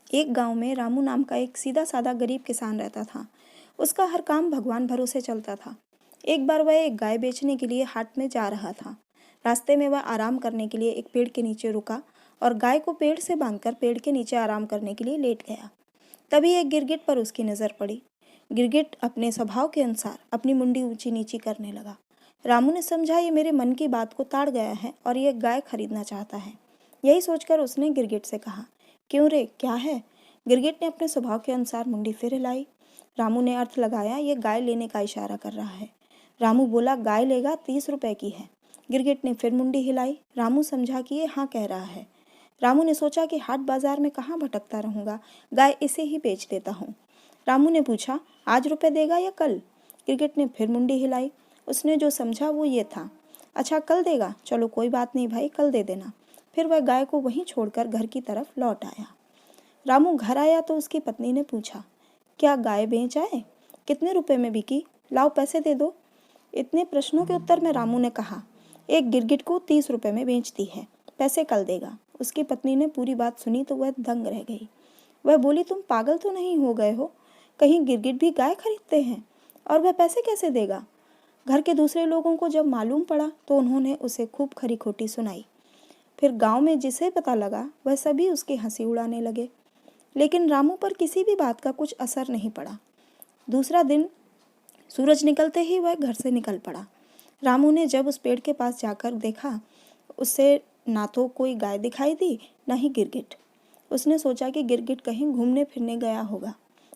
एक गांव में रामू नाम का एक सीधा साधा गरीब किसान रहता था। उसका हर काम भगवान भरोसे चलता था। एक बार वह एक गाय बेचने के लिए हाट में जा रहा था। रास्ते में वह आराम करने के लिए एक पेड़ के नीचे रुका और गाय को पेड़ से बांधकर पेड़ के नीचे आराम करने के लिए लेट गया। तभी एक गिरगिट पर उसकी नज़र पड़ी। गिरगिट अपने स्वभाव के अनुसार अपनी मुंडी ऊंची नीची करने लगा। रामू ने समझा ये मेरे मन की बात को ताड़ गया है और ये गाय खरीदना चाहता है। यही सोचकर उसने गिरगिट से कहा, क्यों रे, क्या है? गिरगिट ने अपने स्वभाव के अनुसार मुंडी फिर हिलाई। रामू ने अर्थ लगाया, ये गाय लेने का इशारा कर रहा है। रामू बोला, गाय लेगा, 30 रुपए की है। गिरगिट ने फिर मुंडी हिलाई। रामू समझा कि ये हाँ कह रहा है। रामू ने सोचा कि हाट बाजार में कहाँ भटकता रहूँगा, गाय इसे ही बेच देता हूँ। रामू ने पूछा, आज रुपए देगा या कल? गिरगिट ने फिर मुंडी हिलाई। उसने जो समझा वो ये था, अच्छा कल देगा, चलो कोई बात नहीं भाई, कल दे देना। फिर वह गाय को वहीं छोड़कर घर की तरफ लौट आया। रामू घर आया तो उसकी पत्नी ने पूछा, क्या गाय बेच आए? कितने रुपए में बिकी? लाओ पैसे दे दो। इतने प्रश्नों के उत्तर में रामू ने कहा, एक गिरगिट को 30 रुपए में बेचती है, पैसे कल देगा। उसकी पत्नी ने पूरी बात सुनी तो वह दंग रह गई। वह बोली, तुम पागल तो नहीं हो गए हो? कहीं गिरगिट भी गाय खरीदते हैं? और वह पैसे कैसे देगा? घर के दूसरे लोगों को जब मालूम पड़ा तो उन्होंने उसे खूब खरी खोटी सुनाई। फिर गांव में जिसे पता लगा वह सभी उसकी हंसी उड़ाने लगे। लेकिन रामू पर किसी भी बात का कुछ असर नहीं पड़ा। दूसरा दिन सूरज निकलते ही वह घर से निकल पड़ा। रामू ने जब उस पेड़ के पास जाकर देखा, उससे ना तो कोई गाय दिखाई दी, ना ही गिरगिट। उसने सोचा कि गिरगिट कहीं घूमने फिरने गया होगा,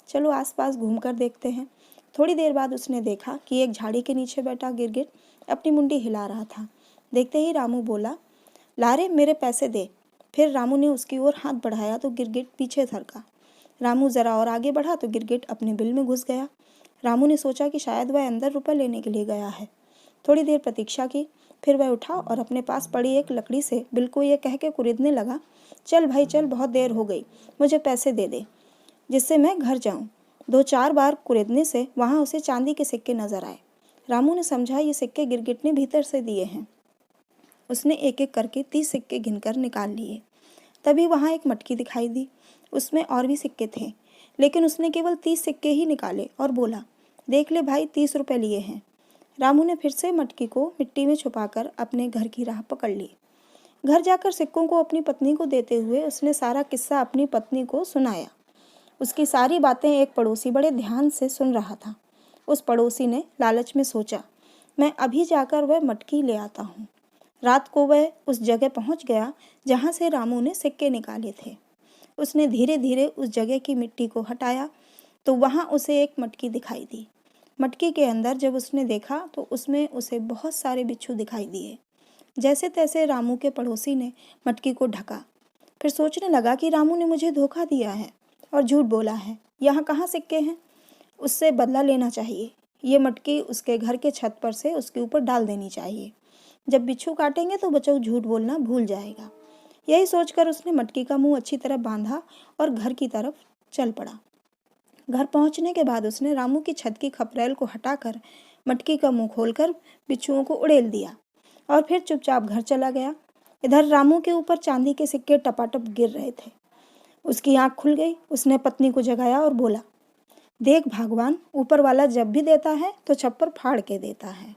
चलो आसपास घूमकर देखते हैं। थोड़ी देर बाद उसने देखा कि एक झाड़ी के नीचे बैठा गिरगिट अपनी मुंडी हिला रहा था। देखते ही रामू बोला, लारे मेरे पैसे दे। फिर रामू ने उसकी ओर हाथ बढ़ाया तो गिरगिट पीछे सरका। रामू जरा और आगे बढ़ा तो गिरगिट अपने बिल में घुस गया। रामू ने सोचा कि शायद वह अंदर रुपए लेने के लिए गया है। थोड़ी देर प्रतीक्षा की, फिर वह उठा और अपने पास पड़ी एक लकड़ी से बिल को ये कह के कुरेदने लगा, चल भाई चल, बहुत देर हो गई, मुझे पैसे दे दे जिससे मैं घर जाऊं। 2-4 बार कुरेदने से वहां उसे चांदी के सिक्के नजर आए। रामू ने समझा ये सिक्के गिरगिट ने भीतर से दिए हैं। उसने एक एक करके 30 सिक्के गिनकर निकाल लिए। तभी वहां एक मटकी दिखाई दी। उसमें और भी सिक्के थे, लेकिन उसने केवल 30 सिक्के ही निकाले और बोला, देख ले भाई, 30 रुपए लिए हैं। रामू ने फिर से मटकी को मिट्टी में छुपाकर अपने घर की राह पकड़ ली। घर जाकर सिक्कों को अपनी पत्नी को देते हुए उसने सारा किस्सा अपनी पत्नी को सुनाया। उसकी सारी बातें एक पड़ोसी बड़े ध्यान से सुन रहा था। उस पड़ोसी ने लालच में सोचा, मैं अभी जाकर वह मटकी ले आता हूँ। रात को वह उस जगह पहुँच गया जहाँ से रामू ने सिक्के निकाले थे। उसने धीरे धीरे उस जगह की मिट्टी को हटाया तो वहाँ उसे एक मटकी दिखाई दी। मटकी के अंदर जब उसने देखा तो उसमें उसे बहुत सारे बिच्छू दिखाई दिए। जैसे तैसे रामू के पड़ोसी ने मटकी को ढका। फिर सोचने लगा कि रामू ने मुझे धोखा दिया है और झूठ बोला है, यहाँ कहाँ सिक्के हैं? उससे बदला लेना चाहिए। ये मटकी उसके घर के छत पर से उसके ऊपर डाल देनी चाहिए। जब बिच्छू काटेंगे तो बच्चा झूठ बोलना भूल जाएगा। यही सोचकर उसने मटकी का मुंह अच्छी तरह बांधा और घर की तरफ चल पड़ा। घर पहुंचने के बाद उसने रामू की छत की खपरेल को हटाकर मटकी का मुंह खोलकर बिच्छुओं को उड़ेल दिया और फिर चुपचाप घर चला गया। इधर रामू के ऊपर चांदी के सिक्के टपाटप गिर रहे थे। उसकी आंख खुल गई। उसने पत्नी को जगाया और बोला, देख भगवान, ऊपर वाला जब भी देता है तो छप्पर फाड़ के देता है।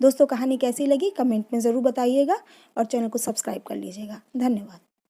दोस्तों, कहानी कैसी लगी कमेंट में ज़रूर बताइएगा और चैनल को सब्सक्राइब कर लीजिएगा। धन्यवाद।